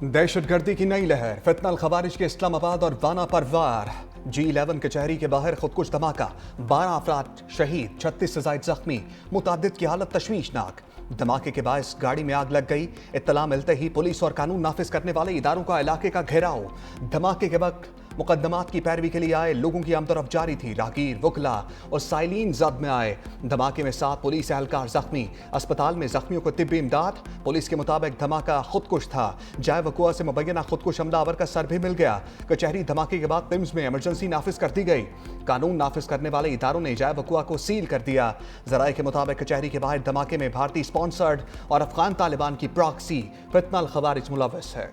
दहशतगर्दी की नई लहर, फितनल खवारिज के इस्लामाबाद और वाना पर वार। G11 कचहरी के बाहर खुदकुश धमाका, 12 अफराद शहीद, 36 से जायद जख्मी, मुतादिद की हालत तशवीशनाक। धमाके के बायस गाड़ी में आग लग गई। इत्तला मिलते ही पुलिस और कानून नाफिज करने वाले इदारों का इलाके का घेराव। धमाके के वक्त मुकदमात की पैरवी के लिए आए लोगों की आमतरफ जारी थी। राहगीर, वकला और साइलिन जद में आए। धमाके में 7 पुलिस एहलकार जख्मी, अस्पताल में जख्मियों को तिब्बी इमदाद। पुलिस के मुताबिक धमाका खुदकुश था। जाए वकुआ से मुबैना खुदकुश हमलावर का सर भी मिल गया। कचहरी धमाके के बाद तिम्स में इमरजेंसी नाफिज कर दी गई। कानून नाफिज करने वाले इदारों ने जाए वकुआ को सील कर दिया। जराये के मुताबिक कचहरी के बाहर धमाके में भारतीय स्पॉन्सर्ड और अफगान तालिबान की प्रॉक्सी फितनल खवारिज मुलव्वस है।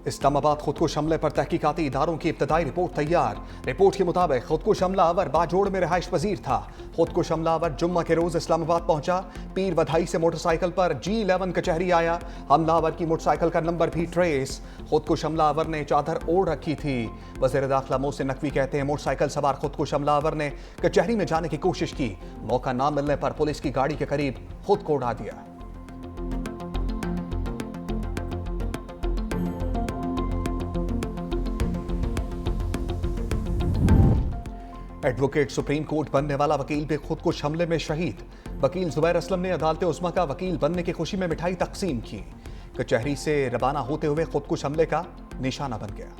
इस्लामाबाद खुदकुश हमले पर तहकीकाती इदारों की इब्तदाई रिपोर्ट तैयार। रिपोर्ट के मुताबिक खुदकुश हमलावर बाजोड़ में रिहाइश पजीर था। खुदकुश हमलावर जुम्मा के रोज इस्लामाबाद पहुंचा। पीर बधाई से मोटरसाइकिल पर G11 कचहरी आया। हमलावर की मोटरसाइकिल का नंबर भी ट्रेस। खुदकुश हमलावर ने चादर ओढ़ रखी थी। वज़ीर दाखिला मोहसिन नकवी कहते हैं मोटरसाइकिल सवार खुदकुश हमलावर ने कचहरी में जाने की कोशिश की। मौका न मिलने पर पुलिस की गाड़ी के करीब खुद को उड़ा दिया। एडवोकेट सुप्रीम कोर्ट बनने वाला वकील भी खुदकुश हमले में शहीद। वकील जुबैर असलम ने अदालत उस्मा का वकील बनने की खुशी में मिठाई तकसीम की। कचहरी से रवाना होते हुए खुदकुश हमले का निशाना बन गया।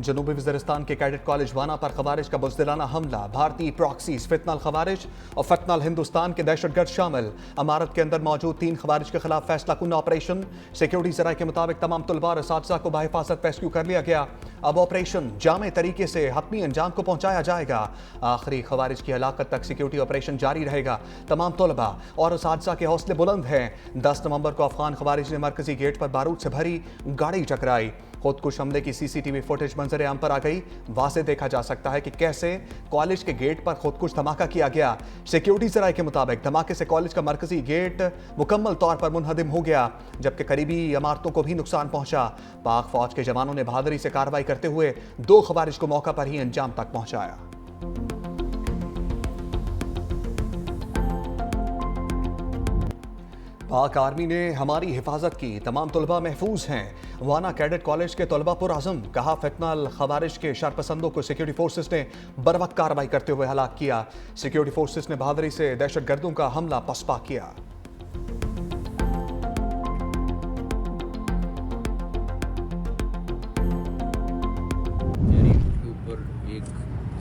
जनूबी वज़ीरिस्तान के कैडेट कॉलेज वाना पर खवारिज का बुज़दिलाना हमला। भारतीय प्रॉक्सीज, फितनल खवारिज और फितनल हिंदुस्तान के दहशतगर्द शामिल। अमारत के अंदर मौजूद 3 खवारिज के खिलाफ फैसला कुन ऑपरेशन। सिक्योरिटी ज़राए के मुताबिक तमाम तलबा और असातिज़ा को बाहिफाजत रेस्क्यू कर लिया गया। अब ऑपरेशन जामे तरीके से हतमी अंजाम को पहुंचाया जाएगा। आखिरी खवारिज की हलाकत तक सिक्योरिटी ऑपरेशन जारी रहेगा। तमाम तलबा और असातिज़ा के हौसले बुलंद हैं। 10 नवंबर को अफगान खवारिज ने मरकजी गेट पर बारूद से भरी गाड़ी टकराई। खुदकुश हमले की CCTV फुटेज मंजर आम पर आ गई। वाज़े देखा जा सकता है कि कैसे कॉलेज के गेट पर खुदकुश धमाका किया गया। सिक्योरिटी ज़राए के मुताबिक धमाके से कॉलेज का मरकजी गेट मुकम्मल तौर पर मुनहदिम हो गया, जबकि करीबी इमारतों को भी नुकसान पहुंचा। पाक फौज के जवानों ने बहादुरी से कार्रवाई करते हुए 2 खवारिज को मौका पर ही अंजाम तक पहुंचाया। पाक आर्मी ने हमारी हिफाजत की, तमाम तलबा महफूज हैं। वाना कैडेट कॉलेज के तलबा पुरअज़म, कहा फितनल खवारिज के शरपसंदों को सिक्योरिटी फोर्सेस ने बरवक्त कार्रवाई करते हुए हलाक किया। सिक्योरिटी फोर्सेस ने बहादुरी से दहशतगर्दों का हमला पसपा किया। ऊपर एक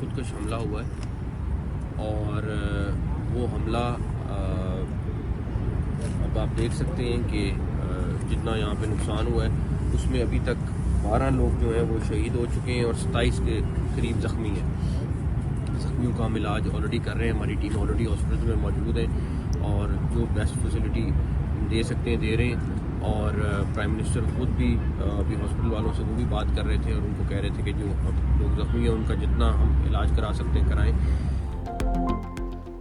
खुदकुश हमला हुआ है और वो हमला अब आप देख सकते हैं कि जितना यहाँ पे नुकसान हुआ है उसमें अभी तक 12 लोग जो हैं वो शहीद हो चुके हैं और 27 के करीब ज़ख्मी हैं। ज़ख्मियों का हम इलाज ऑलरेडी कर रहे हैं। हमारी टीम ऑलरेडी हॉस्पिटल में मौजूद है और जो बेस्ट फैसिलिटी दे सकते हैं दे रहे हैं। और प्राइम मिनिस्टर खुद भी अभी हॉस्पिटल वालों से वो भी बात कर रहे थे और उनको कह रहे थे कि जो लोग ज़ख्मी हैं उनका जितना हम इलाज करा सकते हैं कराएँ।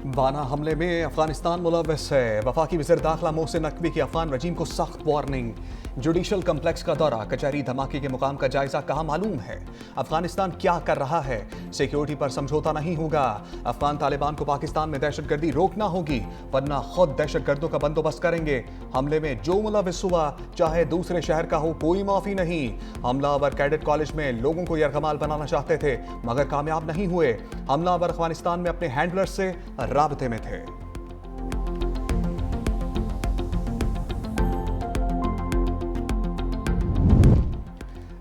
वाना हमले में अफगानिस्तान मुलव्वस है। वफाकी वज़ीर दाखिला मोहसिन नकवी की अफगान रजीम को सख्त वार्निंग। जुडिशल कम्प्लेक्स का दौरा, कचहरी धमाके के मुकाम का जायजा, कहा मालूम है अफगानिस्तान क्या कर रहा है। सिक्योरिटी पर समझौता नहीं होगा। अफगान तालिबान को पाकिस्तान में दहशतगर्दी रोकना होगी, वरना खुद दहशतगर्दों का बंदोबस्त करेंगे। हमले में जो मुलव्वस हुआ, चाहे दूसरे शहर का हो, कोई माफी नहीं। हमलावर कैडेट कॉलेज में लोगों को यरगमाल बनाना चाहते थे मगर कामयाब नहीं हुए। हमलावर अफगानिस्तान में अपने हैंडलर्स से राबते में थे।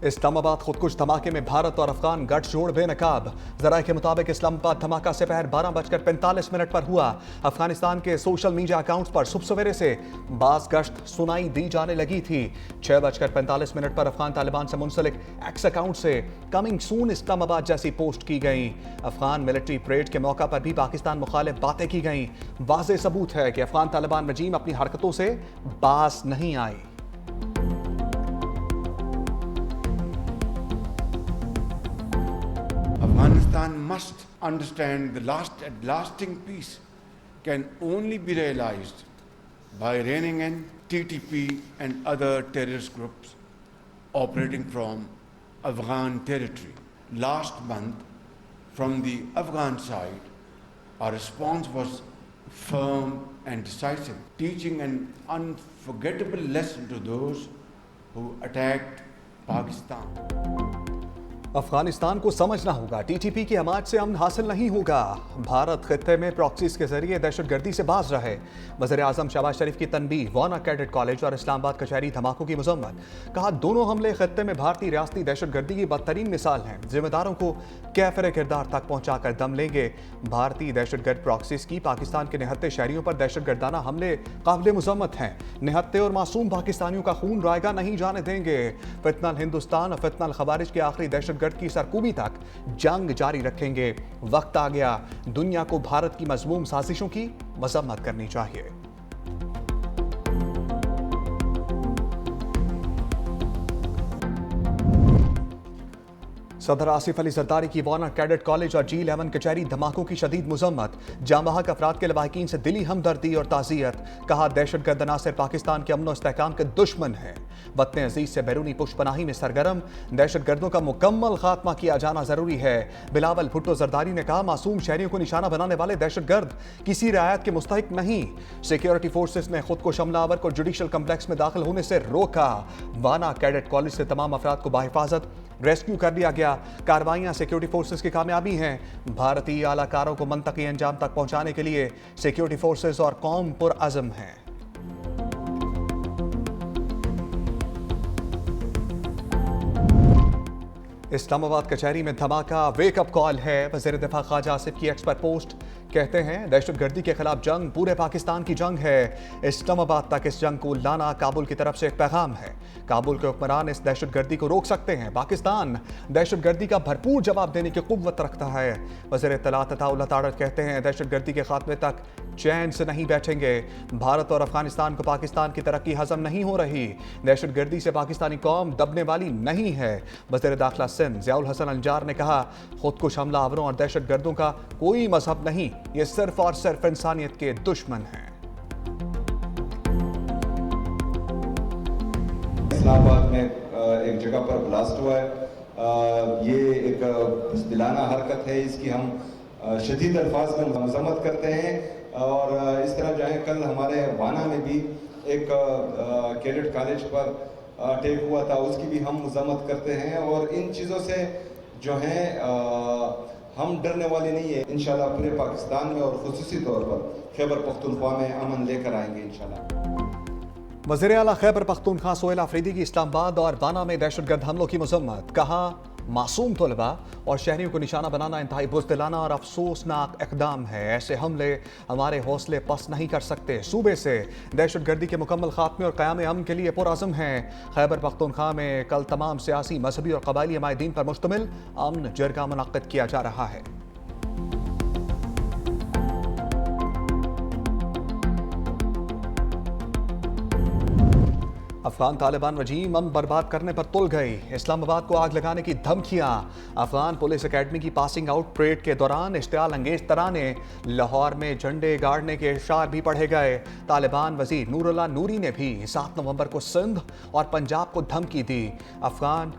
इस्लामाबाद खुदकुश धमाके में भारत और अफगान गठजोड़ बेनकाब। जराये के मुताबिक इस्लामाबाद धमाका सेपहर 12:45 पर हुआ। अफगानिस्तान के सोशल मीडिया अकाउंट्स पर सुबह सवेरे से बास गश्त सुनाई दी जाने लगी थी। 6:45 पर अफगान तालिबान से मुंसलिक एक्स अकाउंट से कमिंग सून इस्लामाबाद जैसी पोस्ट की गई। अफगान मिलिट्री परेड के मौका पर भी पाकिस्तान मुखालिफ बातें की गई। वाज़े सबूत है कि अफगान तालिबान रजीम अपनी हरकतों से बास नहीं आई। Afghanistan must understand the lasting peace can only be realized by reining in TTP and other terrorist groups operating from Afghan territory. Last month, from the Afghan side, our response was firm and decisive, teaching an unforgettable lesson to those who attacked Pakistan. Afghanistan को समझना होगा, TTP की हमायत से अमन हासिल नहीं होगा। भारत खित्ते में प्रॉक्सीज के जरिए दहशतगर्दी से बाज रहे। वज़ीर-ए-आज़म शहबाज शरीफ की तनबीह, वाना कैडेट कॉलेज और इस्लामाबाद कचहरी धमाकों की मज़म्मत। कहा, दोनों हमले खित्ते में भारतीय रियासती दहशतगर्दी की बदतरीन मिसाल हैं। जिम्मेदारों को कैफिर किरदार तक पहुंचाकर दम लेंगे। भारतीय दहशतगर्द प्रॉक्सीज की पाकिस्तान के निहत्ते शहरियों पर दहशतगर्दाना हमले काबिल मुज़म्मत हैं। निहत्ते और मासूम पाकिस्तानियों का खून रायगा नहीं जाने देंगे। फितनल हिंदुस्तान और फितनल खवारिज के आखिरी दहशतगर्द की सरकूबी तक जंग जारी रखेंगे। वक्त आ गया, दुनिया को भारत की मज़मूम साजिशों की मजम्मत करनी चाहिए। सदर आसिफ अली जरदारी की वाना कैडेट कॉलेज और G11 कचहरी धमाकों की शदीद मुजम्मत। जामबहक अफराद के लवाहिकीन से दिली हमदर्दी और ताज़ियत। कहा, दहशतगर्द अनासर पाकिस्तान के अमन और इस्तेहकाम के दुश्मन हैं। वतन अजीज से बैरूनी पुशपनाही में सरगर्म। दहशतगर्दों का मुकम्मल खात्मा किया जाना जरूरी है। बिलावल भुट्टो जरदारी ने कहा, मासूम शहरियों को निशाना बनाने वाले दहशतगर्द किसी रियायत के मुस्तहिक नहीं। सिक्योरिटी फोर्सेस ने खुद को हमलावर को जुडिशल कम्प्लेक्स में दाखिल होने से रोका। वाना कैडेट कॉलेज से तमाम अफराद को बाहिफाजत रेस्क्यू कर लिया गया। कार्रवाइयां सिक्योरिटी फोर्सेस की कामयाबी हैं। भारतीय आलाकारों को मंतकी अंजाम तक पहुंचाने के लिए सिक्योरिटी फोर्सेस और कौम पुरअज़म हैं। इस्लामाबाद कचहरी में धमाका, वेकअप कॉल है। वज़ीर दिफा ख्वाजा आसिफ की एक्सपर्ट पोस्ट। कहते हैं, दहशतगर्दी के खिलाफ जंग पूरे पाकिस्तान की जंग है। इस्लामाबाद तक इस जंग को लाना काबुल की तरफ से एक पैगाम है। काबुल के हुक्मरान इस दहशतगर्दी को रोक सकते हैं। पाकिस्तान दहशतगर्दी का भरपूर जवाब देने की कुव्वत रखता है। वज़ीर इत्तलात अताउल्लाह तारड़ कहते हैं, दहशतगर्दी के खात्मे तक चैन से नहीं बैठेंगे। भारत और अफगानिस्तान को पाकिस्तान की तरक्की हजम नहीं हो रही। दहशतगर्दी से पाकिस्तानी कौम दबने वाली नहीं है। वज़ीर दाखिला सिंध ज़ियाउल हसन अंजार ने कहा, खुदकुश हमलावरों और दहशतगर्दों का कोई मजहब नहीं, ये सिर्फ और सिर्फ इंसानियत के दुश्मन हैं। इस्लामाबाद में एक जगह पर ब्लास्ट हुआ है। ये एक बुज़दिलाना हरकत है, इसकी हम शदीद अल्फाज में मज़म्मत करते हैं। और इस तरह जो है, कल हमारे वाना में भी एक कैडेट कॉलेज पर अटैक हुआ था, उसकी भी हम मज़म्मत करते हैं। और इन चीज़ों से जो है हम डरने वाले नहीं है। इंशाल्लाह पूरे पाकिस्तान में और खुसूसी तौर पर खैबर पख्तूनख्वा में अमन लेकर आएंगे इंशाल्लाह। वज़ीर आला खैबर पख्तूनख्वा सोहेल आफरीदी की इस्लामाबाद और वाना में दहशतगर्द हमलों की मज़म्मत। कहा, मासूम तलबा और शहरियों को निशाना बनाना इंतहाई बुज़दिलाना और अफसोसनाक इक़दाम है। ऐसे हमले हमारे हौसले पस्त नहीं कर सकते। सूबे से दहशतगर्दी के मुकम्मल खात्मे और क़याम अमन के लिए पुरअज़म हैं। खैबर पख्तूनख्वा में कल तमाम सियासी, मजहबी और कबायली हमायदीन पर मुश्तमिल अमन जरगा मुनक़्क़िद किया जा रहा है। अफगान तालिबान रजीम अमन बर्बाद करने पर तुल गई। इस्लामाबाद को आग लगाने की धमकियां। अफगान पुलिस एकेडमी की पासिंग आउट परेड के दौरान इश्तियाल अंगेज तराने, लाहौर में झंडे गाड़ने के इशार भी पढ़े गए। तालिबान वजीर नूरुल्लाह नूरी ने भी 7 नवंबर को सिंध और पंजाब को धमकी दी। अफगान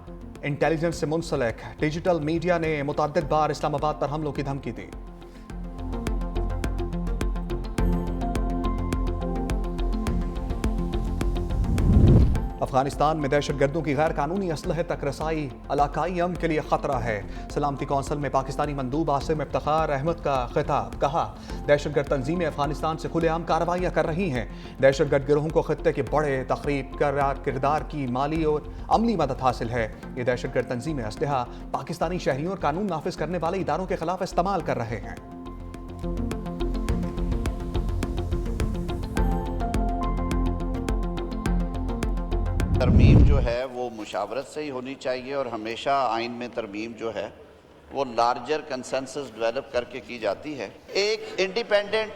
इंटेलिजेंस से मुंसलिक डिजिटल मीडिया ने मुतअद्दिद बार इस्लामाबाद पर हमलों की धमकी दी। अफगानिस्तान में दहशतगर्दों की गैर कानूनी असलहे तक रसाई इलाकाई अमन के लिए खतरा है। सलामती कौंसिल में पाकिस्तानी मंदूब आसिम इफ्तिखार अहमद का खिताब। कहा, दहशतगर्द तंजीमें अफगानिस्तान से खुलेआम कार्रवाइयाँ कर रही हैं। दहशतगर्द गिरोहों को खित्ते के बड़े तखरीब किरदार की माली और अमली मदद हासिल है। ये दहशतगर्द तंजीमें असलहा पाकिस्तानी शहरियों और कानून नाफिज करने वाले इदारों के खिलाफ इस्तेमाल कर रहे हैं। तरमीम जो है वो मुशावरत से ही होनी चाहिए और हमेशा आइन में तरमीम जो है वो लार्जर कंसेंसस डेवलप करके की जाती है। एक इंडिपेंडेंट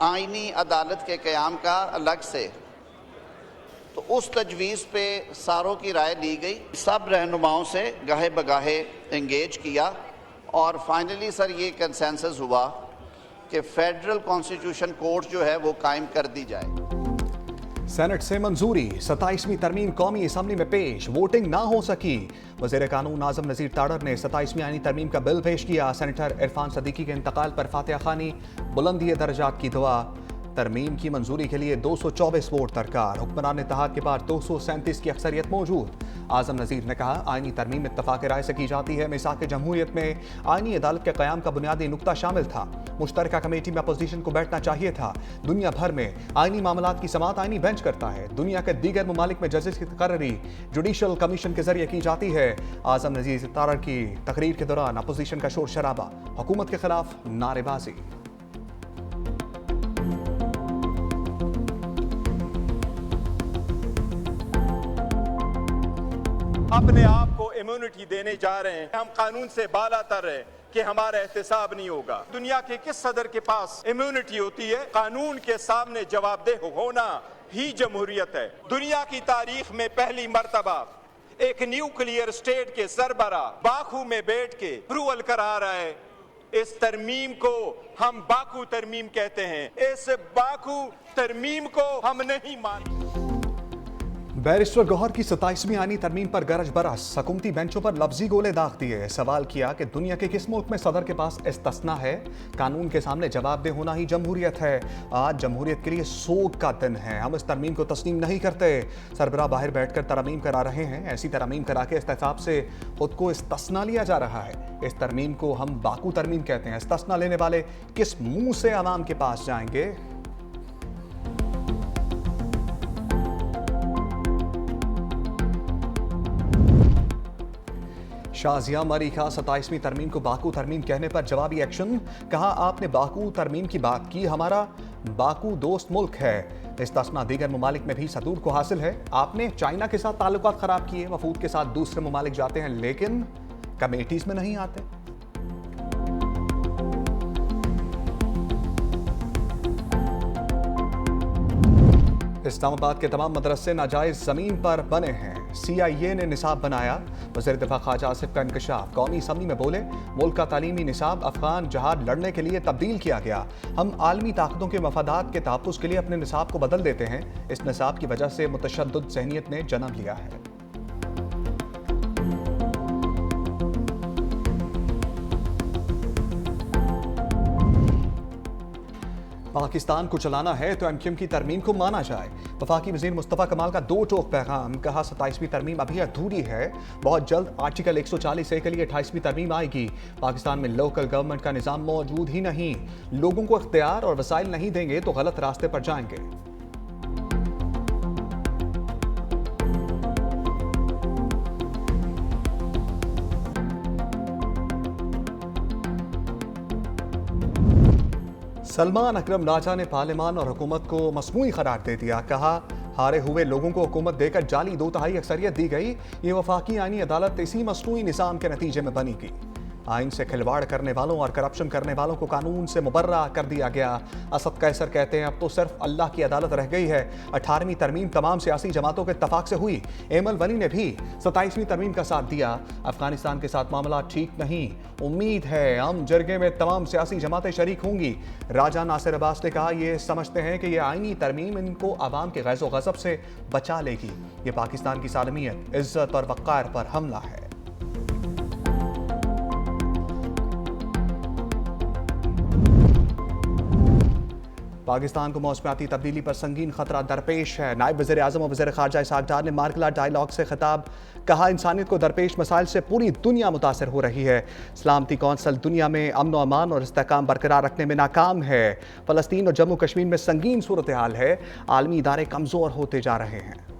आइनी अदालत के क़याम का अलग से, तो उस तजवीज़ पे सारों की राय ली गई। सब रहनुमाओं से गाहे बगाहे इंगेज किया और फाइनली सर ये कंसेंसस हुआ कि फेडरल कॉन्स्टिट्यूशन कोर्ट जो है वो कायम कर दी जाए। सेनेट से मंजूरी 27वीं तरमीम कौमी असम्बली में पेश, वोटिंग ना हो सकी। वज़ीर कानून आज़म नज़ीर तारड़ ने 27वीं आईनी तरमीम का बिल पेश किया। सेनेटर इरफान सदीकी के इंतकाल पर फातिहा खानी, बुलंदी दर्जात की दुआ। तरमीम की मंजूरी के लिए 224 वोट दरकार। हुक्मरान इत्तेहाद के बाद 237 की अक्सरियत मौजूद। आज़म नज़ीर ने कहा, आईनी तरमीम इत्तफाक राय से की जाती है। मिसाक जमहूरियत में आईनी अदालत के क़याम का बुनियादी नुक्ता शामिल था। मुश्तरका कमेटी में अपोजिशन को बैठना चाहिए था। दुनिया भर में आईनी मामलात की समाअत आईनी बेंच करता है। दुनिया के दीगर ममालिक में जजेस की तकर्री जुडिशल कमीशन के जरिए की जाती है। आज़म नज़ीर तारड़ की तकरीर के दौरान अपोजिशन का शोर शराबा, हुकूमत के खिलाफ नारेबाजी। अपने आप को इम्यूनिटी देने जा रहे हैं, हम कानून से बाला तर रहे कि हमारा एहतसाब नहीं होगा। दुनिया के किस सदर के पास इम्यूनिटी होती है? कानून के सामने जवाबदेह होना ही जमहूरियत है। दुनिया की तारीख में पहली मर्तबा एक न्यूक्लियर स्टेट के सरबरा बाकू में बैठ के अप्रूवल करा रहा है। इस तरमीम को हम बाकू तरमीम कहते हैं। इस बाकू तरमीम को हम नहीं मानते। बैरिस्टर गौहर की 27वीं आईनी तरमीम पर गरज बरस, हुकूमती बेंचों पर लफ्जी गोले दाग दिए। सवाल किया कि दुनिया के किस मुल्क में सदर के पास इस्तिस्ना है? कानून के सामने जवाबदेह होना ही जमहूरियत है। आज जमहूरियत के लिए सोग का दिन है। हम इस तरमीम को तस्लीम नहीं करते। सरबराह बाहर बैठकर तरमीम करा रहे हैं। ऐसी तरमीम करा के इस्तेसाब से खुद को इस्तिस्ना लिया जा रहा है। इस तरमीम को हम बाकू तरमीम कहते हैं। इस्तिस्ना लेने वाले किस मुंह से आवाम के पास जाएंगे? शाजिया मरी का 27वीं तरमीम को बाकू तरमीम कहने पर जवाबी एक्शन। कहा, आपने बाकू तरमीम की बात की, हमारा बाकू दोस्त मुल्क है। इस्तिस्ना दीगर ममालिक में भी सदूर को हासिल है। आपने चाइना के साथ ताल्लुकात खराब किए, वफूद के साथ दूसरे ममालिक जाते हैं लेकिन कमेटीज में नहीं आते। इस्लामाबाद के तमाम मदरसे नाजायज जमीन पर बने हैं। CIA ने निसाब बनाया। वज़ीर दिफा ख्वाजा आसिफ का इंकशाफ। कौमी असम्बली में बोले, मुल्क का तालीमी निसाब अफगान जहाद लड़ने के लिए तब्दील किया गया। हम आलमी ताकतों के मफादात के तहफ़्फ़ुज़ के लिए अपने निसाब को बदल देते हैं। इस निसाब की वजह से मुतशद्दिद ज़हनियत ने जन्म लिया है। पाकिस्तान को चलाना है तो MQM की तरमीम को माना जाए। वफाकी वज़ीर मुस्तफ़ा कमाल का दो टोक पैगाम। कहा, 27वीं तरमीम अभी अधूरी है, बहुत जल्द आर्टिकल 140A के लिए 28वीं तरमीम आएगी। पाकिस्तान में लोकल गवर्नमेंट का निज़ाम मौजूद ही नहीं। लोगों को इख्तियार और वसाइल नहीं देंगे तो गलत रास्ते पर जाएंगे। सलमान अकरम राजा ने पार्लियामान और हुकूमत को मसनूई करार दे दिया। कहा, हारे हुए लोगों को हुकूमत देकर जाली 2/3 अक्सरियत दी गई। ये वफाकी आईनी अदालत इसी मसनूई निज़ाम के नतीजे में बनेगी। आइन से खिलवाड़ करने वालों और करप्शन करने वालों को कानून से मुबर्रा कर दिया गया। असद कैसर कहते हैं, अब तो सिर्फ अल्लाह की अदालत रह गई है। 18वीं तरमीम तमाम सियासी जमातों के इत्तफाक से हुई। एमल वली ने भी 27वीं तरमीम का साथ दिया। अफगानिस्तान के साथ मामला ठीक नहीं, उम्मीद है हम जरगे में तमाम सियासी जमातें शरीक होंगी। राजा नासिर अब्बास ने कहा, ये समझते हैं कि यह आईनी तरमीम इनको आवाम के गैज़ो गज़ब से बचा लेगी। ये पाकिस्तान की सालमियत, इज्जत और वक़ार पर हमला है। पाकिस्तान को मौसमियाती तब्दीली पर संगीन खतरा दरपेश है। नायब वज़ीर आज़म और वज़ीर ख़ारजा इसहाक़ डार ने मार्कला डायलॉग से खिताब। कहा, इंसानियत को दरपेश मसाइल से पूरी दुनिया मुतासर हो रही है। सलामती कौंसल दुनिया में अमन व अमान और इस्तेहकाम बरकरार रखने में नाकाम है। फ़लस्तीन और जम्मू कश्मीर में संगीन सूरत हाल है। आलमी इदारे कमज़ोर होते जा रहे हैं।